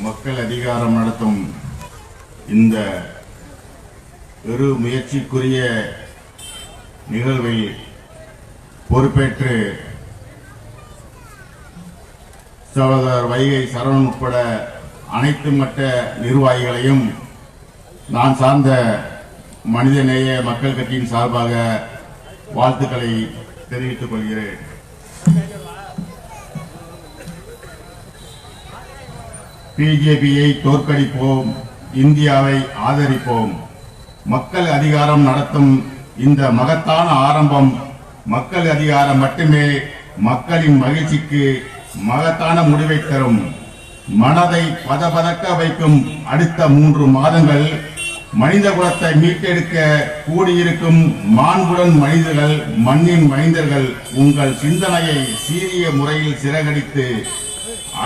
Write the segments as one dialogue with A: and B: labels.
A: மக்கள் அதிகாரம் நடத்தும் இந்த பெரு முயற்சிக்குரிய நிகழ்வில் பொறுப்பேற்று சகோதரர் வைகை சரவணன் உட்பட அனைத்து மட்ட நிர்வாகிகளையும் நான் சார்ந்த மனிதநேய மக்கள் கட்சியின் சார்பாக வாழ்த்துக்களை தெரிவித்துக் கொள்கிறேன். பிஜேபியை தோற்கடிப்போம், இந்தியாவை ஆதரிப்போம். மக்கள் அதிகாரம் நடத்தும் இந்த மகத்தான ஆரம்பம் மக்கள் அதிகாரம் மட்டுமே மக்களின் மகிழ்ச்சிக்கு மகத்தான முடிவை தரும். மனதை பதபதக்க வைக்கும் அடுத்த 3 மாதங்கள் மனித குலத்தை மீட்டெடுக்க கூடியிருக்கும் மாண்புடன் மனிதர்கள், மண்ணின் மைந்தர்கள் உங்கள் சிந்தனையை சீரிய முறையில் சிறகடித்து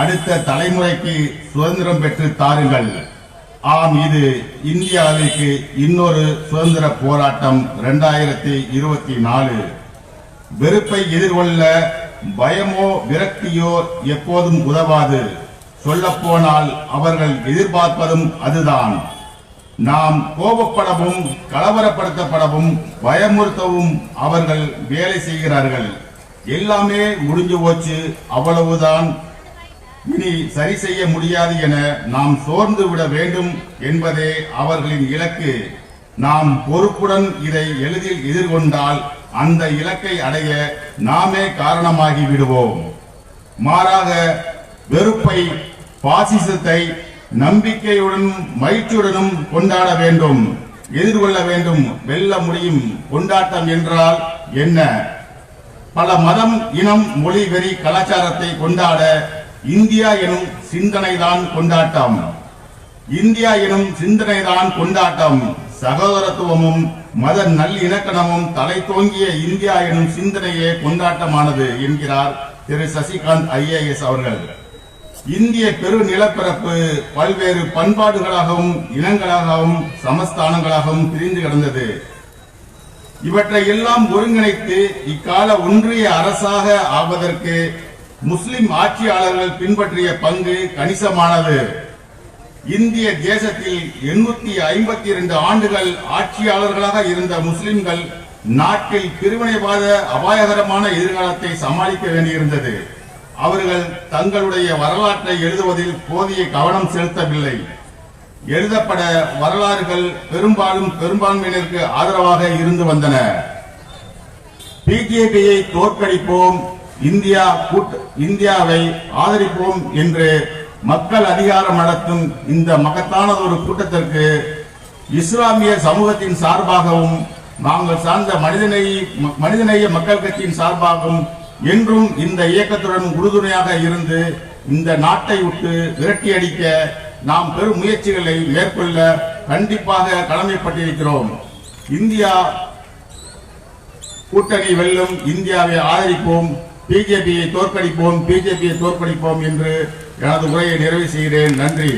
A: அடுத்த தலைமுறைக்கு சுதந்திரம் பெற்று தாருங்கள். ஆம், இது இந்தியாவிற்கு இன்னொரு சுதந்திர போராட்டம் 2024. வெறுப்பை எதிர்கொள்ள பயமோ விரக்தியோ எப்போதும் உதவாது. சொல்லப்போனால் அவர்கள் எதிர்பார்ப்பதும் அதுதான். நாம் கோபப்படவும் கலவரப்படுத்தப்படவும் பயமுறுத்தவும் அவர்கள் வேலை செய்கிறார்கள். எல்லாமே முடிஞ்சு போச்சு, அவ்வளவுதான், இனி சரி செய்ய முடியாது என நாம் சோர்ந்து விட வேண்டும் என்பதே அவர்களின் இலக்கு. நாம் பொறுப்புடன் இதை எளிதில் எதிர்கொண்டால் அந்த இலக்கை அடைய நாமே காரணமாகி விடுவோம். மாறாக வெறுப்பை, பாசிசத்தை நம்பிக்கையுடனும் மகிழ்ச்சியுடனும் கொண்டாட வேண்டும், எதிர்கொள்ள வேண்டும். வெல்ல முடியும். கொண்டாட்டம் என்றால் என்ன? பல மதம், இனம், மொழி, வெறி, கலாச்சாரத்தை கொண்டாட இந்தியா எனும் சிந்தனைதான் கொண்டாட்டம். இந்தியா எனும் சிந்தனைதான் கொண்டாட்டம். சகோதரத்துவமும் மத நல்லிணக்கணமும் தலை தோங்கிய இந்தியா எனும் சிந்தனையே கொண்டாட்டமானது என்கிறார் திரு சசிகாந்த் IAS அவர்கள். இந்திய பெரு நிலப்பரப்பு பல்வேறு பண்பாடுகளாகவும் இனங்களாகவும் சமஸ்தானங்களாகவும் பிரிந்து கிடந்தது. இவற்றை எல்லாம் ஒருங்கிணைத்து இக்கால ஒன்றிய அரசாக ஆவதற்கு முஸ்லிம் ஆட்சியாளர்கள் பின்பற்றிய பங்கு கணிசமானது. இந்திய தேசத்தில் 852 ஆண்டுகள் ஆட்சியாளர்களாக இருந்த முஸ்லிம்கள் நாட்டில் பிரிவினைவாத அபாயகரமான எதிர்காலத்தை சமாளிக்க வேண்டியிருந்தது. அவர்கள் தங்களுடைய வரலாற்றை எழுதுவதில் போதிய கவனம் செலுத்தவில்லை. எழுதப்பட வரலாறுகள் பெரும்பாலும் பெரும்பான்மையினருக்கு ஆதரவாக இருந்து வந்தன. பிஜேபியை தோற்கடிப்போம், இந்தியாவை ஆதரிப்போம் என்று மக்கள் அதிகாரம் நடத்தும் இந்த மகத்தானதொரு கூட்டத்திற்கு இஸ்லாமிய சமூகத்தின் சார்பாகவும் நாங்கள் சார்ந்த மனிதநேய மக்கள் கட்சியின் சார்பாகவும் என்றும் இந்த இயக்கத்துடன் உறுதுணையாக இருந்து இந்த நாட்டை விட்டு விரட்டியடிக்க நாம் பெரும் முயற்சிகளை மேற்கொள்ள கண்டிப்பாக கடமைப்பட்டிருக்கிறோம். இந்தியா கூட்டணி வெல்லும், இந்தியாவை ஆதரிப்போம், பிஜேபியை தோற்கடிப்போம் என்று எனது உரையை நிறைவு செய்கிறேன். நன்றி.